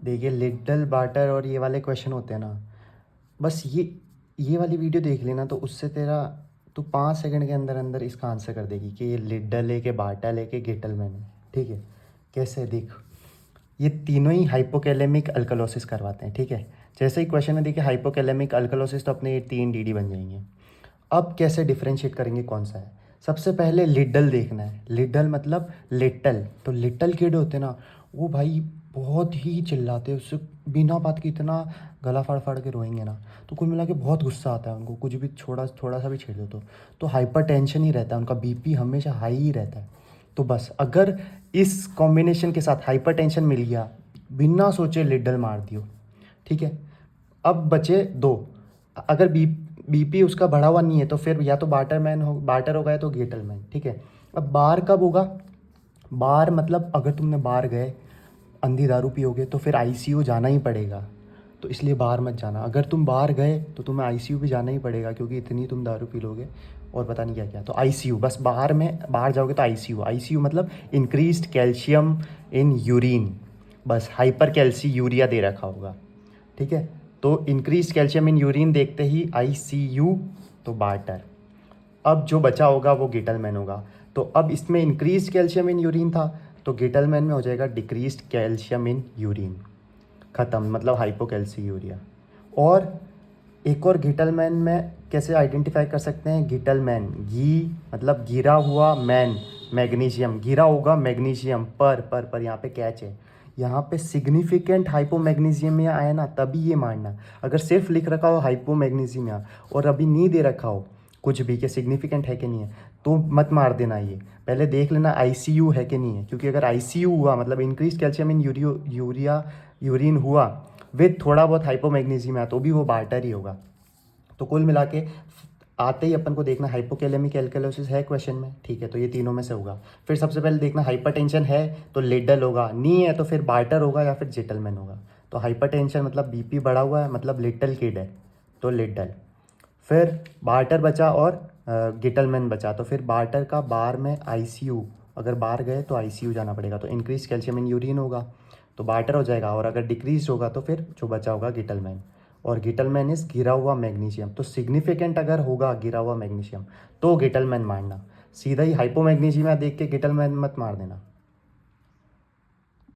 देखिए little barter और ये वाले क्वेश्चन होते हैं ना, बस ये वाली वीडियो देख लेना तो उससे तेरा तू 5 सेकंड के अंदर अंदर इसका आंसर कर देगी कि ये लिडल है कि बार्टल है कि गेटलमैन है। ठीक है, कैसे देख, ये तीनों ही हाइपोकैलेमिक अल्कलोसिस करवाते हैं। ठीक है, जैसे ही क्वेश्चन में देखिए हाइपोकैलेमिक अल्कलोसिस तो अपने ये 3 DD बन जाएंगे। अब कैसे डिफरेंशिएट करेंगे कौन सा है, सबसे पहले लिडल देखना है। लिडल मतलब लिटल, तो लिटल किड होते ना वो भाई बहुत ही चिल्लाते हैं, उससे बिना बात के इतना गला फाड़ फाड़ के रोएंगे ना, तो कुल मिला के बहुत गुस्सा आता है उनको, कुछ भी थोड़ा सा भी छेड़ दो तो हाइपर टेंशन ही रहता है, उनका बीपी हमेशा हाई ही रहता है। तो बस अगर इस कॉम्बिनेशन के साथ हाइपर टेंशन मिल गया, बिना सोचे लिडल मार दियो। ठीक है, अब बचे दो। अगर बीपी उसका बढ़ा हुआ नहीं है तो फिर या तो बार्टर होगा या तो गेटलमैन। ठीक है, अब बार कब होगा, बार मतलब अगर तुमने बार गए अंधी दारू पियोगे तो फिर आईसीयू जाना ही पड़ेगा, तो इसलिए बाहर मत जाना। अगर तुम बाहर गए तो तुम्हें आईसीयू भी जाना ही पड़ेगा, क्योंकि इतनी तुम दारू पी लोगे और पता नहीं क्या क्या। तो आईसीयू, बस बाहर जाओगे तो आईसीयू। आईसीयू मतलब इंक्रीज्ड कैल्शियम इन यूरिन, बस हाइपर कैल्सी यूरिया दे रखा होगा। ठीक है, तो इंक्रीज कैल्शियम इन यूरिन देखते ही आईसीयू, तो बार्टर। अब जो बचा होगा वो गेटलमैन होगा। तो अब इसमें इंक्रीज कैल्शियम इन यूरिन था, तो गेटलमैन में हो जाएगा डिक्रीज कैल्शियम इन यूरिन, ख़त्म, मतलब हाइपोकैल्सी यूरिया। और एक और गेटलमैन में कैसे आइडेंटिफाई कर सकते हैं, गेटलमैन घी मतलब गिरा हुआ मैन, मैग्नीशियम गिरा होगा मैग्नीशियम पर यहाँ पे कैच है, यहाँ पे सिग्निफिकेंट हाइपोमैग्नीशियमिया आया ना तभी ये मारना। अगर सिर्फ लिख रखा हो हाइपोमैग्नीशियमिया और अभी नहीं दे रखा हो कुछ भी कि सिग्निफिकेंट है कि नहीं है, तो मत मार देना। ये पहले देख लेना आईसीयू है कि नहीं है, क्योंकि अगर आईसीयू हुआ मतलब इंक्रीज कैल्शियम इन यूरिन हुआ विद थोड़ा बहुत हाइपोमैग्नीशियमिया, तो भी वो बार्टर ही होगा। तो कुल मिला के आते ही अपन को देखना हाइपोकैलेमिक एल्कलोसिस है क्वेश्चन में। ठीक है, तो ये तीनों में से होगा। फिर सबसे पहले देखना हाइपरटेंशन है तो लिडल होगा, नहीं है तो फिर बार्टर होगा या फिर जेटलमैन होगा। तो हाइपरटेंशन मतलब बीपी बढ़ा हुआ है मतलब लिटल किड है, तो लिडल। फिर बार्टर बचा और गेटलमैन बचा, तो फिर बार्टर का बार में आईसीयू, अगर बाहर गए तो आईसीयू जाना पड़ेगा, तो इंक्रीज कैल्शियम इन यूरिन होगा तो बार्टर हो जाएगा, और अगर डिक्रीज होगा तो फिर जो बचा होगा गेटलमैन। और गेटलमैन इज गिरा हुआ मैग्नीशियम, तो सिग्निफिकेंट अगर होगा गिरा हुआ मैग्नीशियम तो गेटलमैन मारना, सीधा ही हाइपोमैग्नीशियम देख के गेटलमैन मत मार देना।